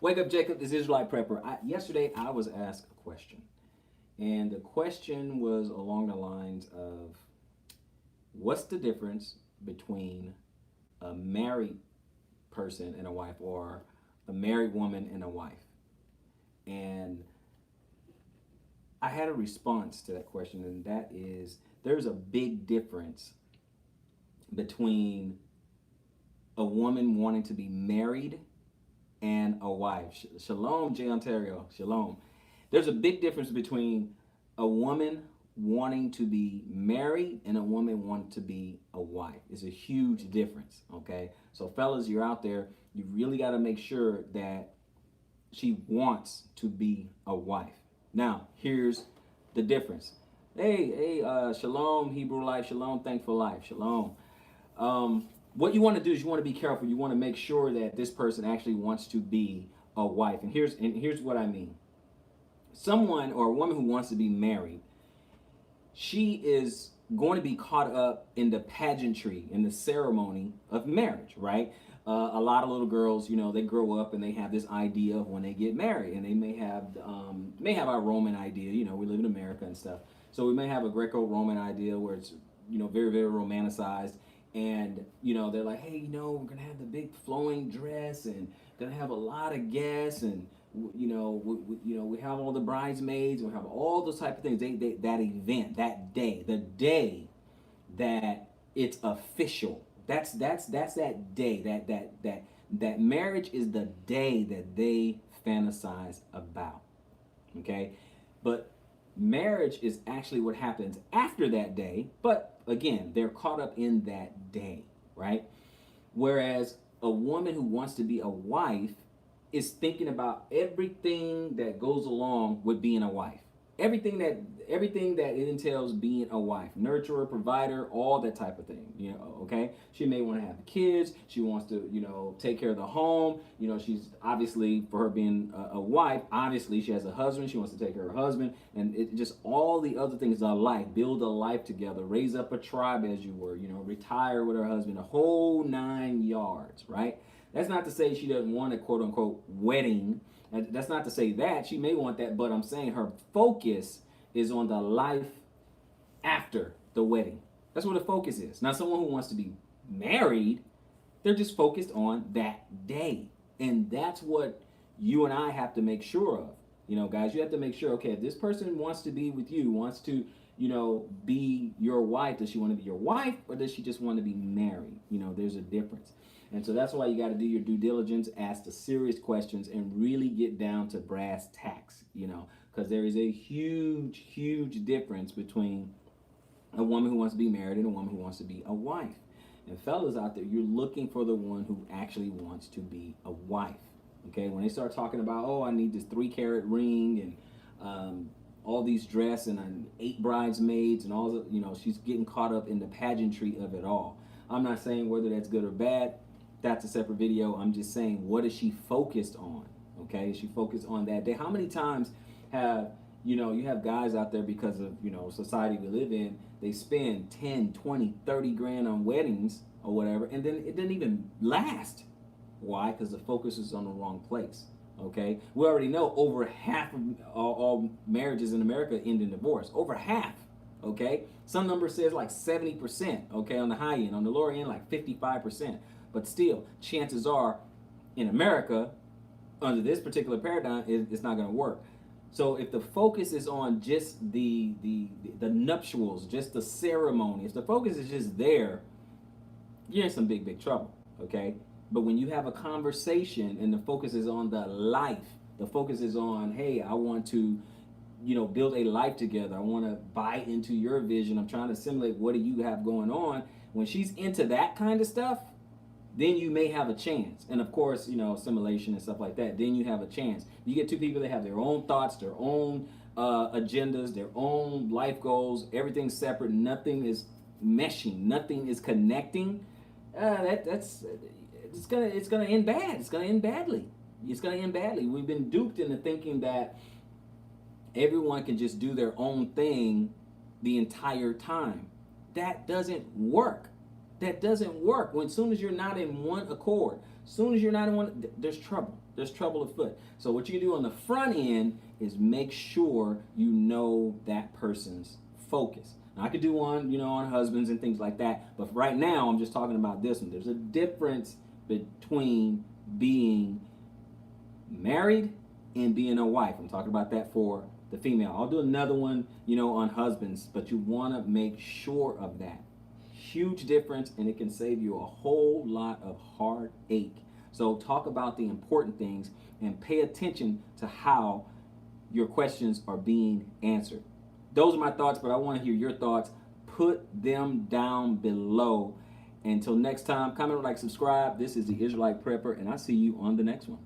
Wake up, Jacob. This is Israelite Prepper. Yesterday, I was asked a question, and the question was along the lines of, "What's the difference between a married person and a wife, or a married woman and a wife?" And I had a response to that question, and that is, there's a big difference between a woman wanting to be married and a wife. Shalom, Jay Ontario. Shalom. There's a big difference between a woman wanting to be married and a woman wanting to be a wife. It's a huge difference, okay? So, fellas, you're out there, you really got to make sure that she wants to be a wife. Now, here's the difference. Shalom, Hebrew life, shalom, thankful life, shalom. What you want to do is you want to be careful. You want to make sure that this person actually wants to be a wife. And here's what I mean. Someone or a woman who wants to be married, she is going to be caught up in the pageantry, in the ceremony of marriage, right? A lot of little girls, they grow up and they have this idea of when they get married, and they may have our Roman idea. We live in America and stuff, so we may have a Greco-Roman idea where it's very very romanticized, and they're like, hey, we're gonna have the big flowing dress and gonna have a lot of guests, and we have all the bridesmaids, we have all those type of things. That event, that day, the day that it's official. That's that day. That marriage is the day that they fantasize about. Okay, but marriage is actually what happens after that day. But again, they're caught up in that day, right? Whereas a woman who wants to be a wife is thinking about everything that goes along with being a wife. Everything that it entails being a wife, nurturer, provider, all that type of thing. Okay. She may want to have kids. She wants to, take care of the home. She's obviously, for her being a wife, obviously she has a husband. She wants to take care of her husband, and it just all the other things of life. Build a life together. Raise up a tribe, as you were. Retire with her husband. A whole 9 yards, right? That's not to say she doesn't want a quote unquote wedding. That's not to say that. She may want that, but I'm saying her focus is on the life after the wedding. That's where the focus is. Now, someone who wants to be married, they're just focused on that day. And that's what you and I have to make sure of. Guys, you have to make sure, okay, if this person wants to be with you, wants to, be your wife, does she want to be your wife, or does she just want to be married? There's a difference. And so that's why you got to do your due diligence, ask the serious questions, and really get down to brass tacks, because there is a huge, huge difference between a woman who wants to be married and a woman who wants to be a wife. And fellas out there, you're looking for the one who actually wants to be a wife. Okay, when they start talking about, oh, I need this 3-carat ring and all these dress and 8 bridesmaids and all the, she's getting caught up in the pageantry of it all. I'm not saying whether that's good or bad. That's a separate video. I'm just saying, what is she focused on? Okay, is she focused on that day? How many times have you have guys out there, because of society we live in, they spend 10, 20, 30 grand on weddings or whatever, and then it didn't even last. Why? Because the focus is on the wrong place. Okay, we already know over half of all marriages in America end in divorce. Over half. Okay, some number says like 70%. Okay, on the high end, on the lower end like 55%. But still, chances are, in America, under this particular paradigm, it's not going to work. So if the focus is on just the nuptials, just the ceremony, if the focus is just there, you're in some big trouble. Okay. But when you have a conversation and the focus is on the life, the focus is on, hey, I want to, build a life together. I want to buy into your vision. I'm trying to assimilate what do you have going on. When she's into that kind of stuff, then you may have a chance. And of course, assimilation and stuff like that, then you have a chance. You get two people that have their own thoughts, their own agendas, their own life goals, everything's separate, nothing is meshing, nothing is connecting. That's it's gonna end bad. It's gonna end badly. It's gonna end badly. We've been duped into thinking that everyone can just do their own thing the entire time. That doesn't work. That doesn't work. When soon as you're not in one accord, soon as you're not in one, there's trouble. There's trouble afoot. So what you can do on the front end is make sure you know that person's focus. Now, I could do one, on husbands and things like that, but right now I'm just talking about this one. There's a difference between being married and being a wife. I'm talking about that for the female. I'll do another one, on husbands, but you want to make sure of that. Huge difference, and it can save you a whole lot of heartache. So talk about the important things and pay attention to how your questions are being answered. Those are my thoughts, but I want to hear your thoughts. Put them down below. Until next time, comment, like, subscribe. This is the Israelite Prepper, and I'll see you on the next one.